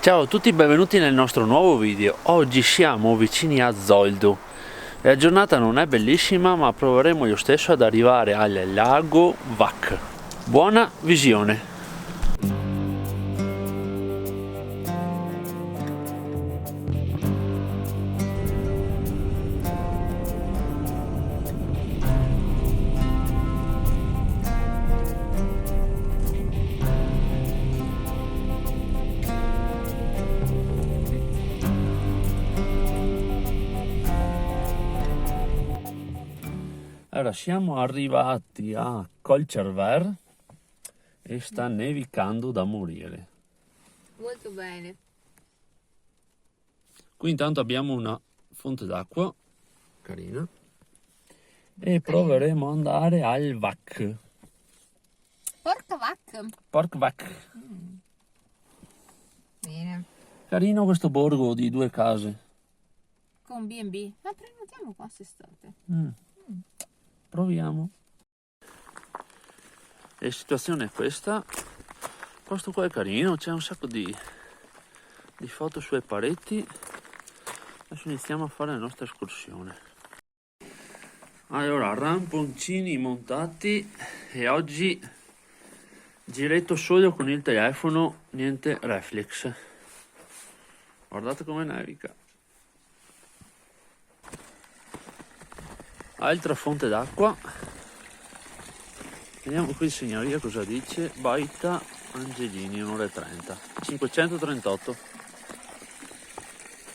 Ciao a tutti, benvenuti nel nostro nuovo video. Oggi siamo vicini a Zoldo. La giornata non è bellissima, ma proveremo lo stesso ad arrivare al lago Vac. Buona visione! Allora, siamo arrivati a Colcerver e sta nevicando da morire. Molto bene. Qui intanto abbiamo una fonte d'acqua carina e proveremo ad andare al Vac. Porca vacca. Porc Vac. Bene. Carino questo borgo di 2 case. Con B&B. Ma prenotiamo qua quest'estate. Proviamo. La situazione è questa. Il posto qua è carino, c'è un sacco di foto sulle pareti. Adesso iniziamo a fare la nostra escursione. Allora, ramponcini montati e oggi giretto solo con il telefono, niente reflex. Guardate come nevica. Altra fonte d'acqua. Vediamo qui il signoria cosa dice. Baita Angelini, 1,30 €. 538.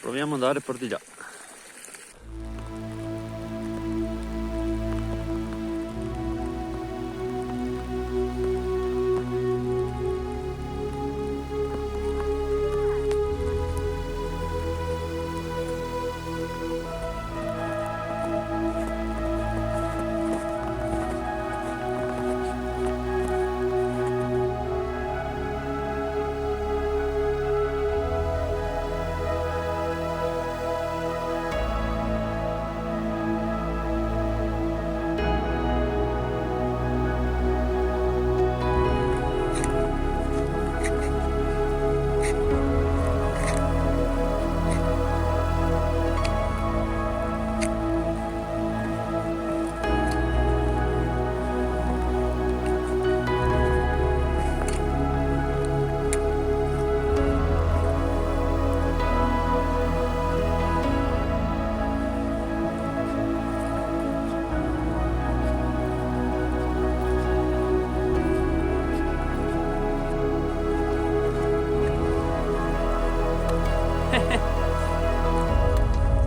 Proviamo ad andare per di là.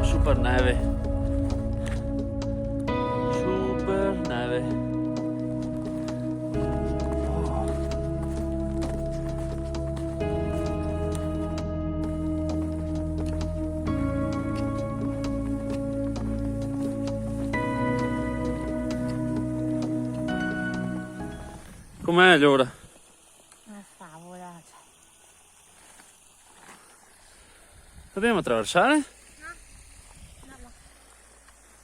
Super neve. Super neve. Oh. Com'è allora? Una favola. Dobbiamo attraversare? No.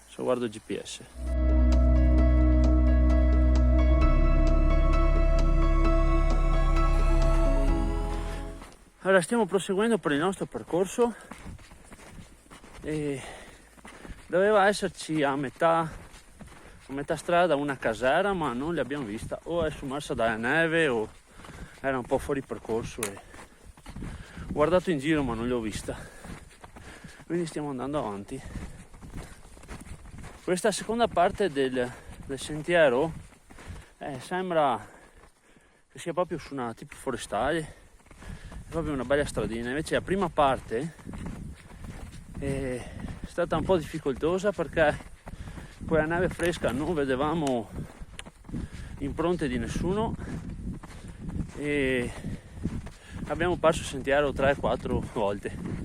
Adesso guardo il GPS. Allora, stiamo proseguendo per il nostro percorso e doveva esserci a metà strada una casera, ma non l'abbiamo vista, o è sommersa dalla neve o era un po' fuori percorso e ho guardato in giro ma non l'ho vista, quindi stiamo andando avanti. Questa seconda parte del sentiero sembra che sia proprio su una tipo forestale, è proprio una bella stradina. Invece la prima parte è stata un po' difficoltosa perché con la neve fresca non vedevamo impronte di nessuno e abbiamo perso il sentiero 3-4 volte.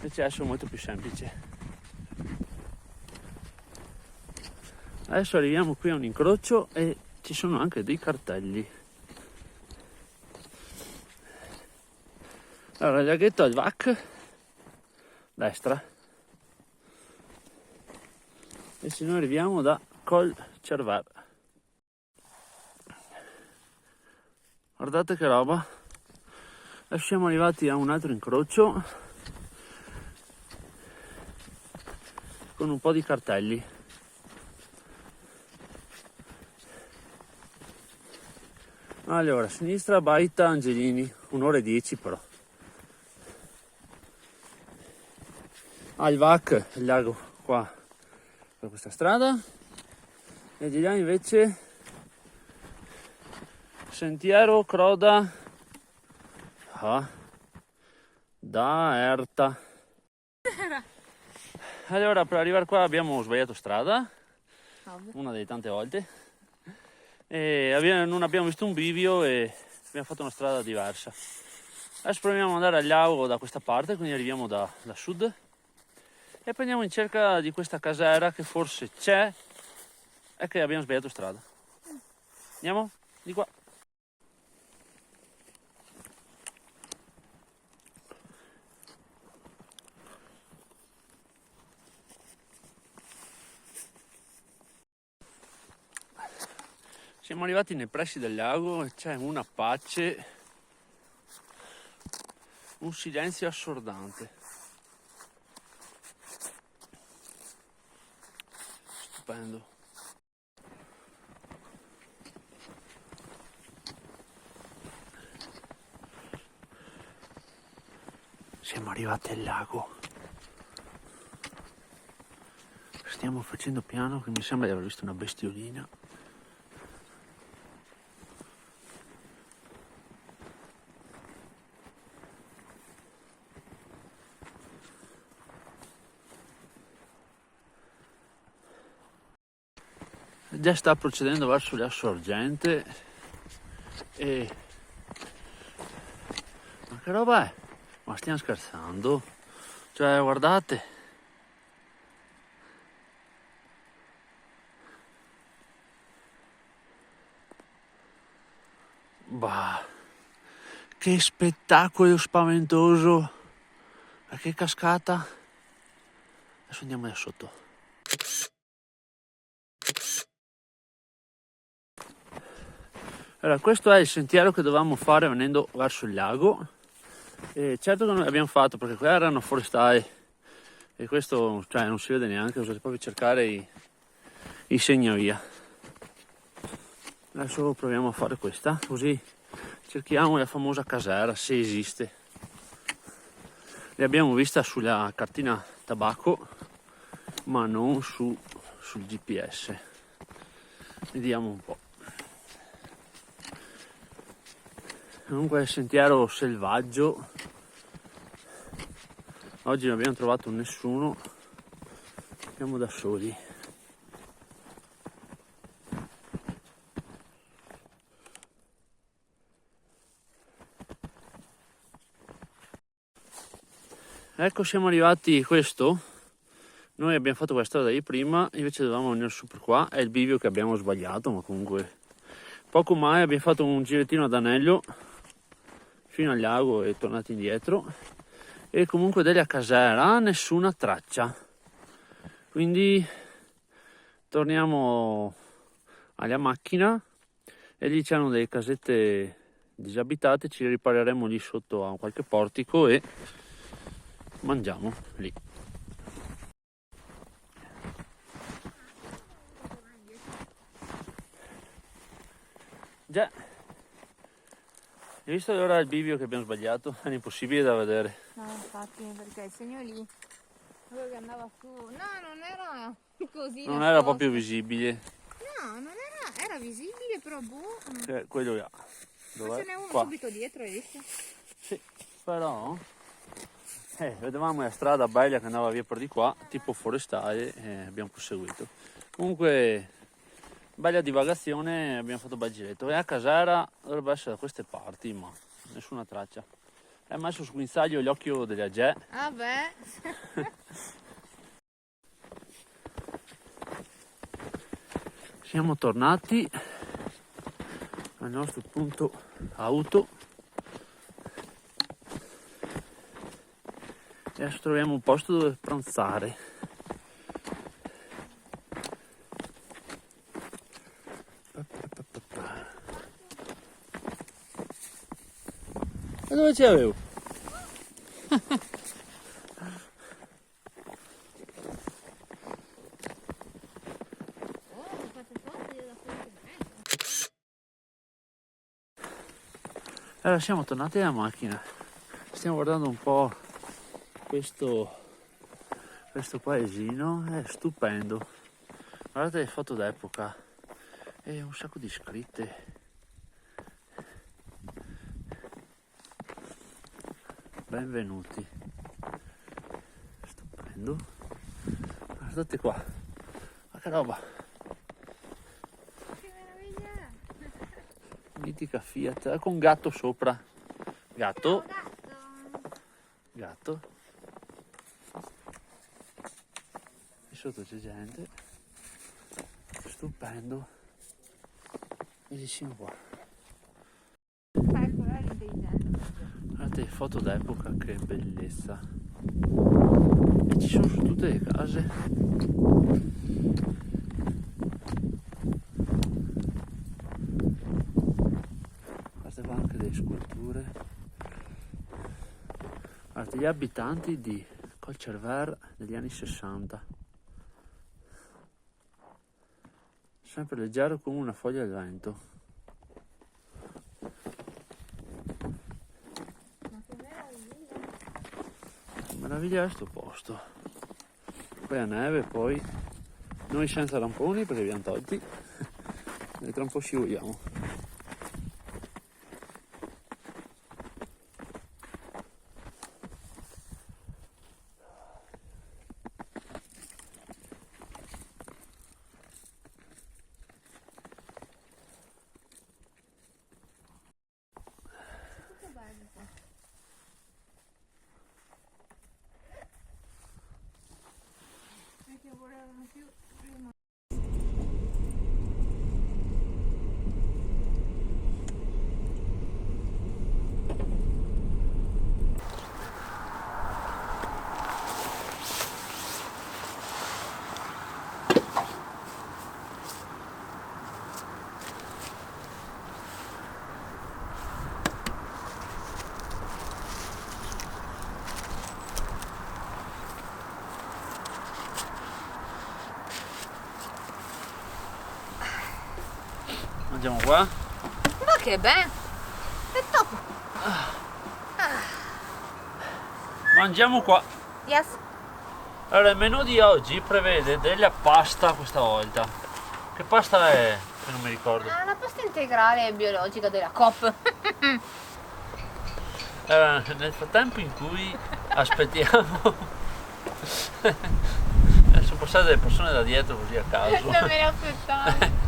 Invece adesso è molto più semplice. Adesso arriviamo qui a un incrocio e ci sono anche dei cartelli. Allora, il laghetto al Vac, destra. E se noi arriviamo da Colcerver. Guardate che roba. Adesso siamo arrivati a un altro incrocio con un po' di cartelli. Allora, a sinistra Baita Angelini, 1 ora e 10 però. Il VAC, il lago qua per questa strada, e di là invece sentiero Croda da Erta. Allora, per arrivare qua abbiamo sbagliato strada, una delle tante volte, e non abbiamo visto un bivio e abbiamo fatto una strada diversa. Adesso proviamo ad andare al lago da questa parte, quindi arriviamo da sud e poi andiamo in cerca di questa casera che forse c'è e che abbiamo sbagliato strada. Andiamo di qua. Siamo arrivati nei pressi del lago e c'è una pace, un silenzio assordante. Stupendo. Siamo arrivati al lago. Stiamo facendo piano, che mi sembra di aver visto una bestiolina. Già sta procedendo verso la sorgente e... Ma che roba è? Ma stiamo scherzando? Cioè, guardate. Bah, che spettacolo spaventoso. Ma che cascata. Adesso andiamo da sotto. Allora, questo è il sentiero che dovevamo fare venendo verso il lago. E certo che non l'abbiamo fatto perché qua erano forestali e questo, cioè, non si vede neanche, bisogna proprio cercare i segnavia. Adesso proviamo a fare questa, così cerchiamo la famosa casera, se esiste. L'abbiamo vista sulla cartina tabacco, ma non sul GPS. Vediamo un po'. Comunque è il sentiero selvaggio. Oggi non abbiamo trovato nessuno, siamo da soli. Ecco, siamo arrivati a questo. Noi abbiamo fatto questa strada di prima, invece dovevamo venire su per qua. È il bivio che abbiamo sbagliato, ma comunque poco mai. Abbiamo fatto un girettino ad anello fino al lago e tornati indietro. E comunque della casera nessuna traccia. Quindi torniamo alla macchina e lì c'erano delle casette disabitate, ci ripareremo lì sotto a qualche portico e mangiamo lì. Già, hai visto ora il bivio che abbiamo sbagliato? Era impossibile da vedere. No, infatti, perché il segno lì, quello che andava su, no, non era così. Non era proprio visibile. No, non era visibile, però boh. Cioè, quello là. Ma ce n'è uno qua subito dietro, hai visto? Sì, però vedevamo la strada bella che andava via per di qua, tipo forestale, e abbiamo proseguito. Comunque, bella divagazione, abbiamo fatto un bel giretto. E la casera dovrebbe essere da queste parti, ma nessuna traccia. Hai messo sul guinzaglio l'occhio della Gè. Ah beh. Siamo tornati al nostro punto auto e adesso troviamo un posto dove pranzare. Dove ce l'avevo? Allora siamo tornati alla macchina, stiamo guardando un po' questo paesino, è stupendo, guardate le foto d'epoca e un sacco di scritte. Benvenuti, stupendo, guardate qua, ma che roba, Che meraviglia! mitica Fiat, con gatto sopra, gatto, gatto, e sotto c'è gente, stupendo, bellissimo qua. Ecco, è l'intelligenza. Guardate, foto d'epoca, che bellezza. E ci sono su tutte le case. Guardate qua anche delle sculture. Guardate gli abitanti di Colcerver degli anni 60. Sempre leggero come una foglia al vento. Meraviglia sto posto, poi a neve, poi noi senza ramponi perché li abbiamo tolti e tra un po' scivoliamo. Tutto bello qua. Perché volevano più prima. Mangiamo qua? Ma che bello! È top! Mangiamo qua. Yes! Allora il menù di oggi prevede della pasta questa volta. Che pasta è? Che non mi ricordo. Ah, la pasta integrale biologica della Coop. Nel frattempo in cui aspettiamo sono passate delle persone da dietro così a caso. Non me ne aspettavo.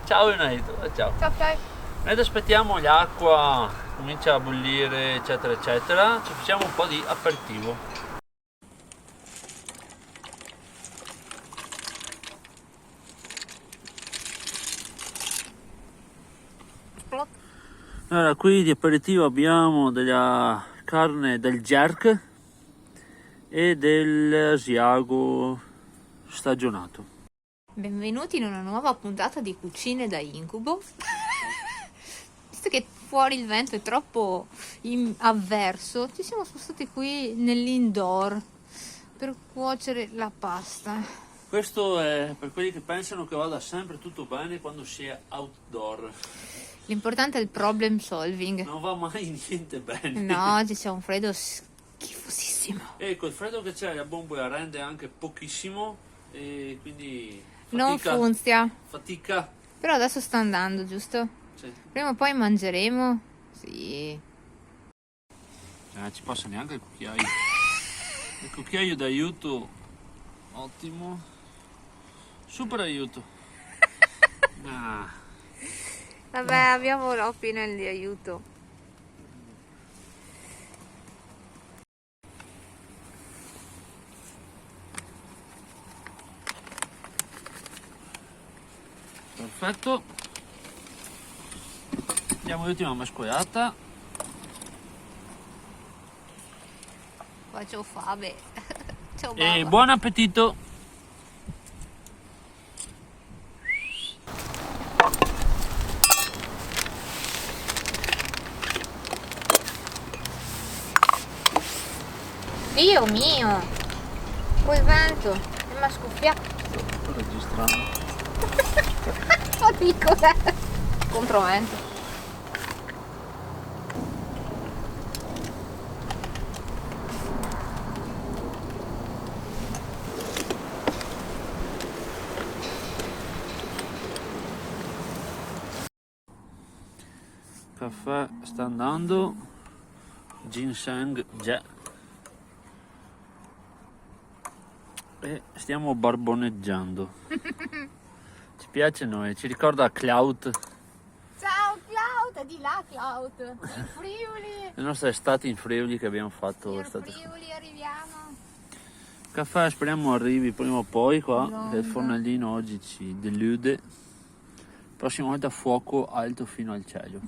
Ciao United, ciao. Ciao, ciao. Mentre aspettiamo l'acqua comincia a bollire eccetera eccetera, ci facciamo un po' di aperitivo. Allora qui di aperitivo abbiamo della carne del jerk e del asiago stagionato. Benvenuti in una nuova puntata di Cucine da Incubo. Visto che fuori il vento è troppo avverso, ci siamo spostati qui nell'indoor per cuocere la pasta. Questo è per quelli che pensano che vada sempre tutto bene quando si è outdoor. L'importante è il problem solving. Non va mai niente bene. No, oggi c'è un freddo schifosissimo. E col freddo che c'è la bombola rende anche pochissimo e quindi Non fatica. funziona. Fatica. Però adesso sta andando, giusto? Sì. Prima o poi mangeremo. Sì. Ci passa neanche il cucchiaio. Il cucchiaio d'aiuto. Ottimo. Super aiuto. Ah. Vabbè, abbiamo l'opinion di aiuto. Perfetto. Diamo l'ultima mescolata. Faccio fame. Ciao, E babà. buon appetito. Dio mio! Quel vento che mi ha scuffiato. Sto registrando. Oddio, cos'è? Controvento. Caffè sta andando, ginseng già. E stiamo barboneggiando. Ci piace noi, ci ricorda Cloud, Ciao Cloud, è di là Cloud, in Friuli. le nostre estati in Friuli che abbiamo fatto In l'estate. Friuli arriviamo. Caffè speriamo arrivi prima o poi qua, Gronda. che il fornellino oggi ci delude. Prossima volta fuoco alto fino al cielo.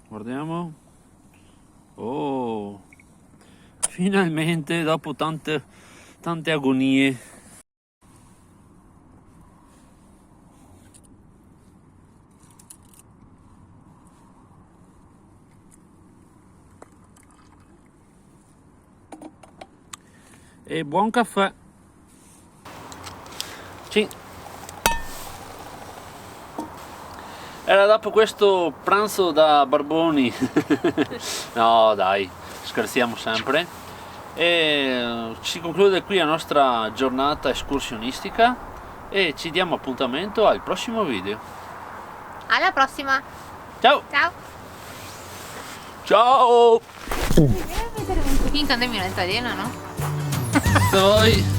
Guardiamo. Oh, finalmente dopo tante agonie. E buon caffè. Sì. Era dopo questo pranzo da barboni. No dai, scherziamo sempre. E si conclude qui la nostra giornata escursionistica e ci diamo appuntamento al prossimo video. Alla prossima. Ciao! Ciao. Ciao! Devi vedere un pochino quando mi un'altalena, no? Poi